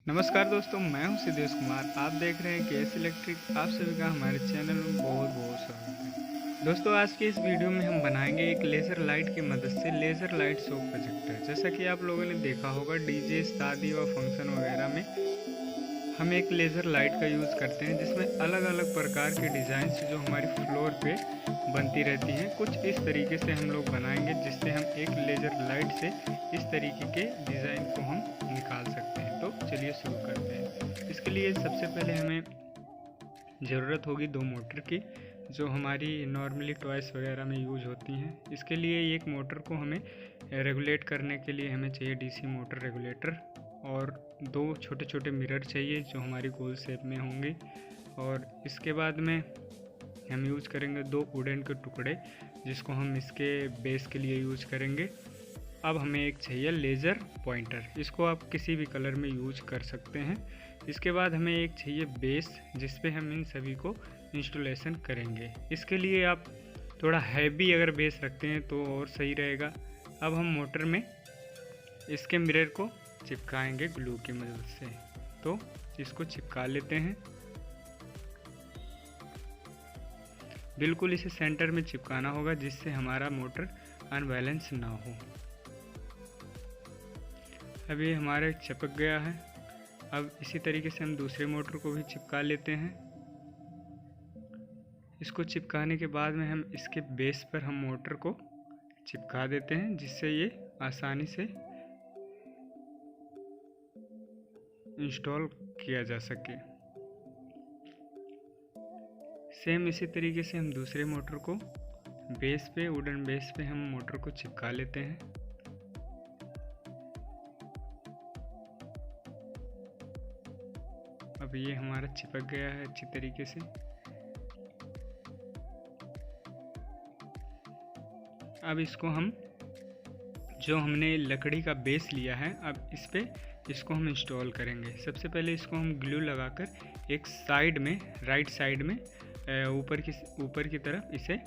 नमस्कार दोस्तों, मैं हूं सिद्धेश कुमार। आप देख रहे हैं केएस इलेक्ट्रिक। आप सभी का हमारे चैनल में बहुत बहुत स्वागत है। दोस्तों, आज की इस वीडियो में हम बनाएंगे एक लेज़र लाइट की मदद से लेज़र लाइट शो प्रोजेक्टर। जैसा कि आप लोगों ने देखा होगा, डीजे, शादी व फंक्शन वगैरह में हम एक लेज़र लाइट का यूज़ करते हैं, जिसमें अलग अलग प्रकार के डिज़ाइंस जो हमारी फ्लोर पे बनती रहती हैं। कुछ इस तरीके से हम लोग बनाएंगे, जिससे हम एक लेज़र लाइट से इस तरीके के डिज़ाइन को हम निकाल सकते हैं। तो चलिए शुरू करते हैं। इसके लिए सबसे पहले हमें ज़रूरत होगी दो मोटर की, जो हमारी नॉर्मली टॉयस वगैरह में यूज होती हैं। इसके लिए एक मोटर को हमें रेगुलेट करने के लिए हमें चाहिए डीसी मोटर रेगुलेटर, और दो छोटे छोटे मिरर चाहिए जो हमारी गोल शेप में होंगे। और इसके बाद में हम यूज़ करेंगे दो वुडन के टुकड़े, जिसको हम इसके बेस के लिए यूज़ करेंगे। अब हमें एक चाहिए लेज़र पॉइंटर, इसको आप किसी भी कलर में यूज कर सकते हैं। इसके बाद हमें एक चाहिए बेस, जिस पे हम इन सभी को इंस्टॉलेशन करेंगे। इसके लिए आप थोड़ा हैवी अगर बेस रखते हैं तो और सही रहेगा। अब हम मोटर में इसके मिरर को चिपकाएंगे ग्लू की मदद से। तो इसको चिपका लेते हैं। बिल्कुल इसे सेंटर में चिपकाना होगा, जिससे हमारा मोटर अनबैलेंस ना हो। अब ये हमारे चिपक गया है। अब इसी तरीके से हम दूसरे मोटर को भी चिपका लेते हैं। इसको चिपकाने के बाद में हम इसके बेस पर हम मोटर को चिपका देते हैं, जिससे ये आसानी से इंस्टॉल किया जा सके। सेम इसी तरीके से हम दूसरे मोटर को बेस पे, वुडन बेस पे हम मोटर को चिपका लेते हैं। अब ये हमारा चिपक गया है अच्छी तरीके से। अब इसको हम, जो हमने लकड़ी का बेस लिया है, अब इस पे इसको हम इंस्टॉल करेंगे। सबसे पहले इसको हम ग्लू लगाकर एक साइड में, राइट साइड में ऊपर की तरफ इसे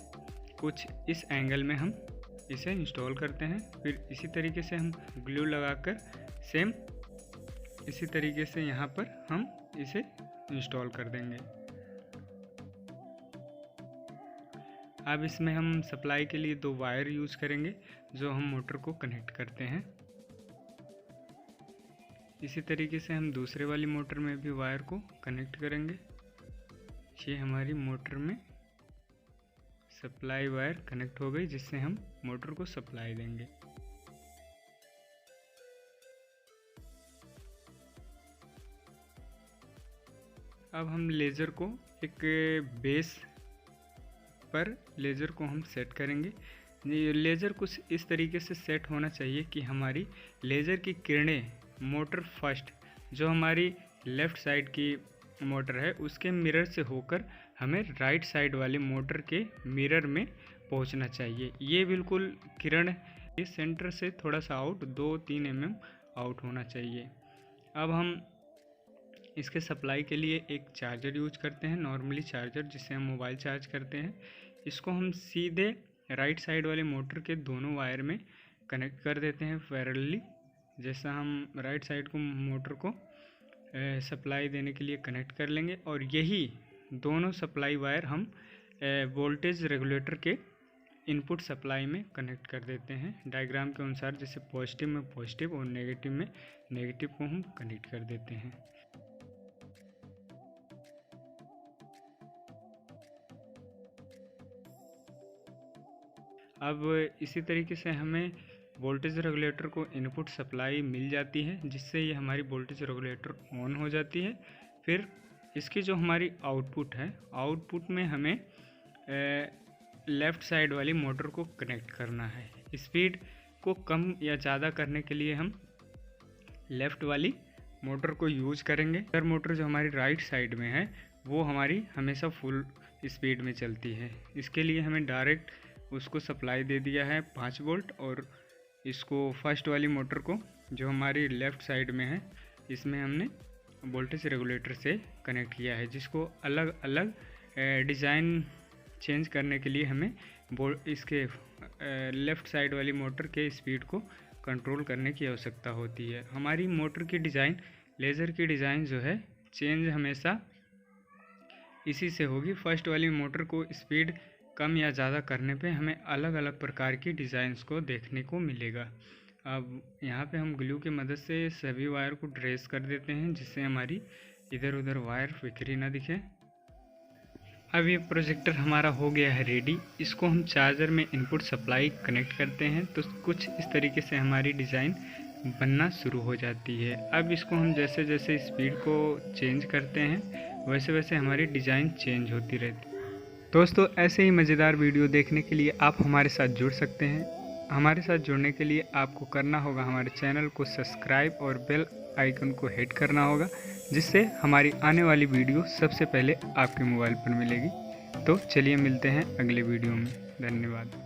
कुछ इस एंगल में हम इसे इंस्टॉल करते हैं। फिर इसी तरीके से हम ग्लू लगाकर सेम इसी तरीके से यहाँ पर हम इसे इंस्टॉल कर देंगे। अब इसमें हम सप्लाई के लिए दो वायर यूज़ करेंगे, जो हम मोटर को कनेक्ट करते हैं। इसी तरीके से हम दूसरे वाली मोटर में भी वायर को कनेक्ट करेंगे। ये हमारी मोटर में सप्लाई वायर कनेक्ट हो गई, जिससे हम मोटर को सप्लाई देंगे। अब हम लेज़र को एक बेस पर लेज़र को हम सेट करेंगे। लेज़र कुछ इस तरीके से सेट होना चाहिए कि हमारी लेज़र की किरणें मोटर फर्स्ट, जो हमारी लेफ़्ट साइड की मोटर है, उसके मिरर से होकर हमें राइट साइड वाले मोटर के मिरर में पहुंचना चाहिए। ये बिल्कुल किरण ये सेंटर से थोड़ा सा आउट 2-3 mm आउट होना चाहिए। अब हम इसके सप्लाई के लिए एक चार्जर यूज करते हैं, नॉर्मली चार्जर जिससे हम मोबाइल चार्ज करते हैं। इसको हम सीधे राइट साइड वाले मोटर के दोनों वायर में कनेक्ट कर देते हैं पैरेलली। जैसा हम राइट साइड को मोटर को सप्लाई देने के लिए कनेक्ट कर लेंगे, और यही दोनों सप्लाई वायर हम वोल्टेज रेगुलेटर के इनपुट सप्लाई में कनेक्ट कर देते हैं डायग्राम के अनुसार। जैसे पॉजिटिव में पॉजिटिव और नेगेटिव में नेगेटिव को हम कनेक्ट कर देते हैं। अब इसी तरीके से हमें वोल्टेज रेगुलेटर को इनपुट सप्लाई मिल जाती है, जिससे ये हमारी वोल्टेज रेगुलेटर ऑन हो जाती है। फिर इसकी जो हमारी आउटपुट है, आउटपुट में हमें लेफ़्ट साइड वाली मोटर को कनेक्ट करना है। स्पीड को कम या ज़्यादा करने के लिए हम लेफ़्ट वाली मोटर को यूज़ करेंगे। अगर मोटर जो हमारी राइट साइड में है, वो हमारी हमेशा फुल स्पीड में चलती है। इसके लिए हमें डायरेक्ट उसको सप्लाई दे दिया है 5 वोल्ट, और इसको फर्स्ट वाली मोटर को, जो हमारी लेफ़्ट साइड में है, इसमें हमने वोल्टेज रेगुलेटर से कनेक्ट किया है, जिसको अलग अलग डिज़ाइन चेंज करने के लिए हमें इसके लेफ़्ट साइड वाली मोटर के स्पीड को कंट्रोल करने की आवश्यकता होती है। हमारी मोटर की डिज़ाइन लेज़र की डिज़ाइन जो है चेंज हमेशा इसी से होगी। फर्स्ट वाली मोटर को स्पीड कम या ज़्यादा करने पे हमें अलग अलग प्रकार की डिज़ाइंस को देखने को मिलेगा। अब यहाँ पे हम ग्लू की मदद से सभी वायर को ट्रेस कर देते हैं जिससे हमारी इधर उधर वायर बिखरी ना दिखे। अब ये प्रोजेक्टर हमारा हो गया है रेडी। इसको हम चार्जर में इनपुट सप्लाई कनेक्ट करते हैं तो कुछ इस तरीके से हमारी डिज़ाइन बनना शुरू हो जाती है। अब इसको हम जैसे जैसे स्पीड को चेंज करते हैं वैसे वैसे हमारी डिज़ाइन चेंज होती रहती है। दोस्तों ऐसे ही मज़ेदार वीडियो देखने के लिए आप हमारे साथ जुड़ सकते हैं। हमारे साथ जुड़ने के लिए आपको करना होगा हमारे चैनल को सब्सक्राइब और बेल आइकन को हिट करना होगा, जिससे हमारी आने वाली वीडियो सबसे पहले आपके मोबाइल पर मिलेगी। तो चलिए मिलते हैं अगले वीडियो में। धन्यवाद।